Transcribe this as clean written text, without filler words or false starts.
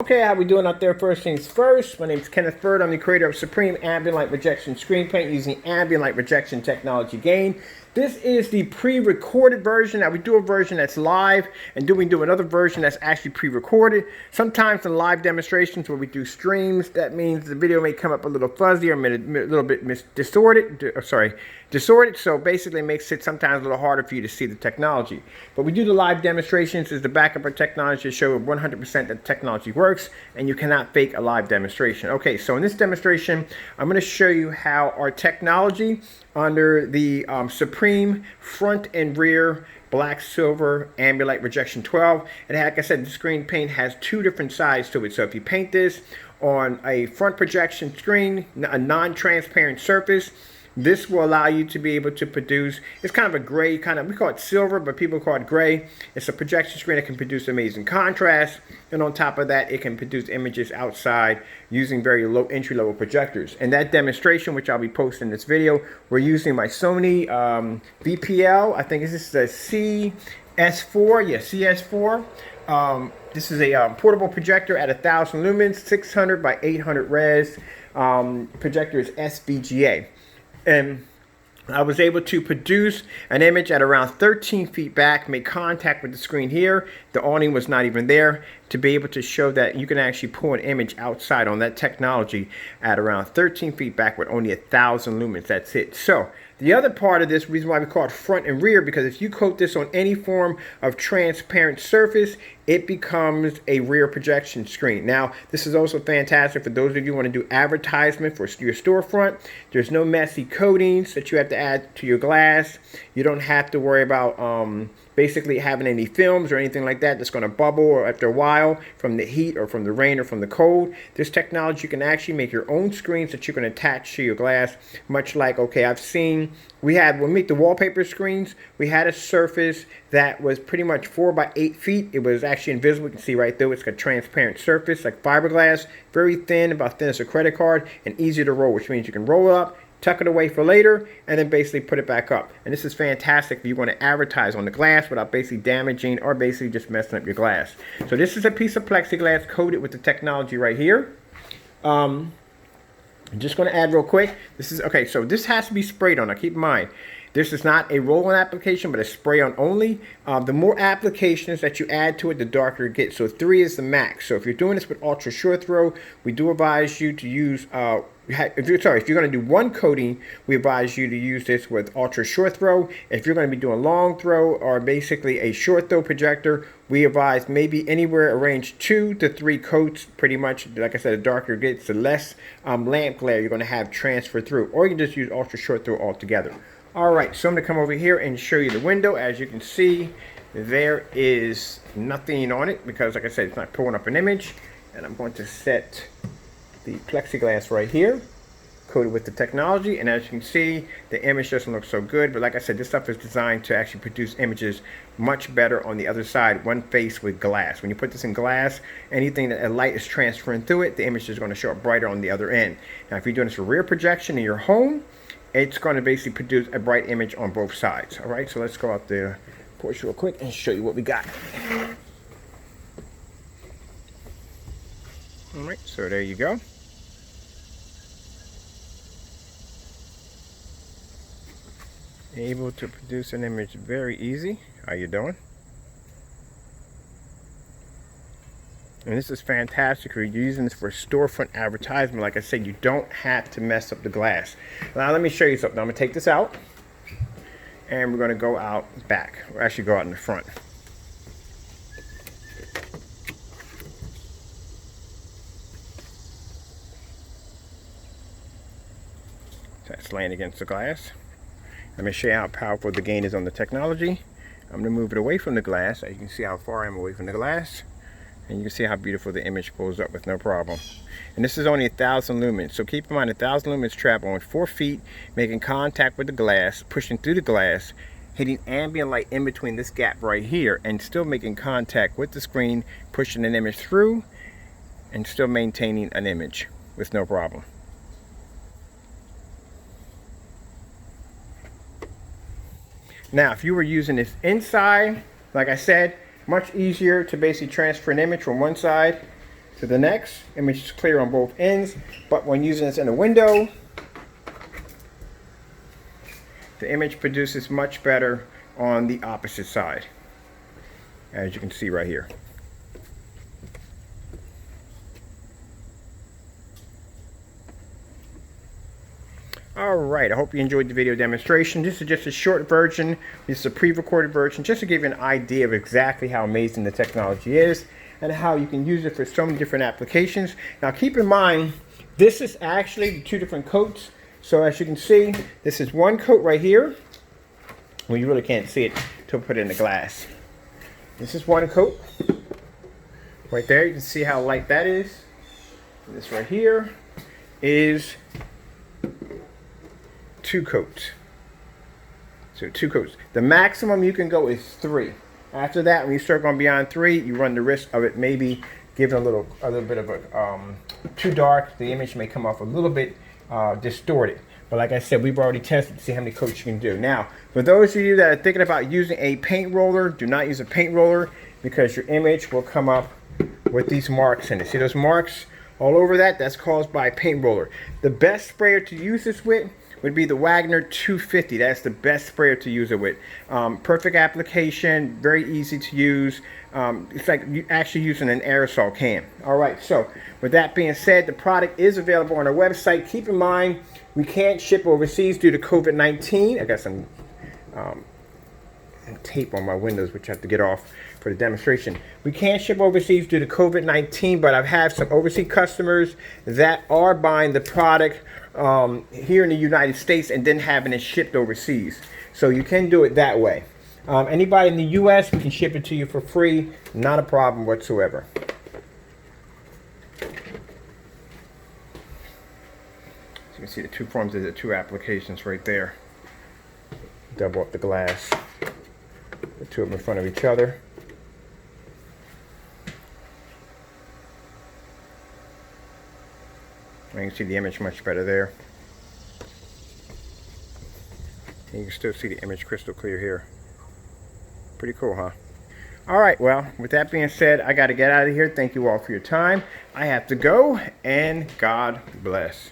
Okay, how we doing out there? First things first, my name is Kenneth Bird. I'm the creator of Supreme Ambient Light Rejection Screen Paint using ambient light rejection technology gain. This is the pre-recorded version. Now we do a version that's live, and we do another version that's actually pre-recorded. Sometimes in live demonstrations where we do streams, that means the video may come up a little fuzzy or a little bit distorted. So basically it makes it sometimes a little harder for you to see the technology. But we do the live demonstrations as the backup of technology to show 100% that the technology works, and you cannot fake a live demonstration. Okay, so in this demonstration, I'm going to show you how our technology under the Supreme front and rear black silver ambient light rejection 12, and like I said, the screen paint has two different sides to it. So if you paint this on a front projection screen, a non-transparent surface, this will allow you to be able to produce, it's kind of a gray, we call it silver, but people call it gray. It's a projection screen that can produce amazing contrast, and on top of that, it can produce images outside using very low entry-level projectors. And that demonstration, which I'll be posting in this video, we're using my Sony VPL, I think this is a CS4, yeah, CS4. This is a portable projector at 1,000 lumens, 600 by 800 res. Projector is SVGA. And I was able to produce an image at around 13 feet back, make contact with the screen here. The awning was not even there, to be able to show that you can actually pull an image outside on that technology at around 13 feet back with only 1,000 lumens. That's it. So the other part of this, reason why we call it front and rear, because if you coat this on any form of transparent surface, it becomes a rear projection screen. Now, this is also fantastic for those of you who want to do advertisement for your storefront. There's no messy coatings that you have to add to your glass. You don't have to worry about basically having any films or anything like that that's going to bubble or after a while from the heat or from the rain or from the cold. This technology, you can actually make your own screens that you can attach to your glass, much like, okay, I've seen, when we make the wallpaper screens, we had a surface that was pretty much 4 by 8 feet. It was actually invisible. You can see right there, it's a transparent surface like fiberglass, very thin, about thin as a credit card, and easy to roll, which means you can roll it up, tuck it away for later, and then basically put it back up. And this is fantastic if you want to advertise on the glass without basically damaging or basically just messing up your glass. So this is a piece of plexiglass coated with the technology right here. I'm just going to add real quick. This is, okay, so this has to be sprayed on. Now keep in mind, this is not a roll-on application, but a spray-on only. The more applications that you add to it, the darker it gets. So 3 is the max. So if you're doing this with ultra short throw, we do advise you to use, if you're going to do one coating, we advise you to use this with ultra short throw. If you're going to be doing long throw or basically a short throw projector, we advise maybe anywhere range 2 to 3 coats. Pretty much, like I said, the darker it gets, the less lamp glare you're going to have transfer through. Or you can just use ultra short throw altogether. Alright, so I'm going to come over here and show you the window. As you can see, there is nothing on it because, like I said, it's not pulling up an image. And I'm going to set the plexiglass right here, coated with the technology. And as you can see, the image doesn't look so good. But like I said, this stuff is designed to actually produce images much better on the other side, one face with glass. When you put this in glass, anything that a light is transferring through it, the image is going to show up brighter on the other end. Now, if you're doing this for rear projection in your home, it's going to basically produce a bright image on both sides. All right, so let's go out the porch real quick and show you what we got. All right, so there you go. Able to produce an image very easy. How you doing? And this is fantastic. We're using this for storefront advertisement. Like I said, you don't have to mess up the glass. Now let me show you something. I'm going to take this out, and we're going to go out back. We'll actually go out in the front. So that's laying against the glass. Let me show you how powerful the gain is on the technology. I'm going to move it away from the glass. So you can see how far I am away from the glass. And you can see how beautiful the image pulls up with no problem. And this is only 1,000 lumens. So keep in mind, 1,000 lumens travel on 4 feet, making contact with the glass, pushing through the glass, hitting ambient light in between this gap right here, and still making contact with the screen, pushing an image through, and still maintaining an image with no problem. Now, if you were using this inside, like I said, much easier to basically transfer an image from one side to the next. Image is clear on both ends, but when using this in a window, the image produces much better on the opposite side, as you can see right here. Alright, I hope you enjoyed the video demonstration. This is just a short version. This is a pre-recorded version just to give you an idea of exactly how amazing the technology is and how you can use it for so many different applications. Now keep in mind, this is actually the two different coats. So as you can see, this is one coat right here. Well, you really can't see it until put it in the glass. This is one coat. Right there, you can see how light that is. And this right here is two coats. So two coats. The maximum you can go is 3. After that, when you start going beyond 3, you run the risk of it maybe giving a little bit of a too dark. The image may come off a little bit distorted. But like I said, we've already tested to see how many coats you can do. Now, for those of you that are thinking about using a paint roller, do not use a paint roller because your image will come up with these marks in it. See those marks all over that? That's caused by a paint roller. The best sprayer to use this with would be the Wagner 250. That's the best sprayer to use it with. Perfect application, very easy to use. It's like you actually using an aerosol can. All right, so with that being said, the product is available on our website. Keep in mind, we can't ship overseas due to COVID-19. I got some tape on my windows, which I have to get off for the demonstration. We can't ship overseas due to COVID-19, but I've had some overseas customers that are buying the product here in the United States and then having it shipped overseas. So you can do it that way. Anybody in the US, we can ship it to you for free. Not a problem whatsoever. So you can see the two forms of the two applications right there. Double up the glass. The two of them in front of each other. And you can see the image much better there. And you can still see the image crystal clear here. Pretty cool, huh? Alright, well, with that being said, I got to get out of here. Thank you all for your time. I have to go, and God bless.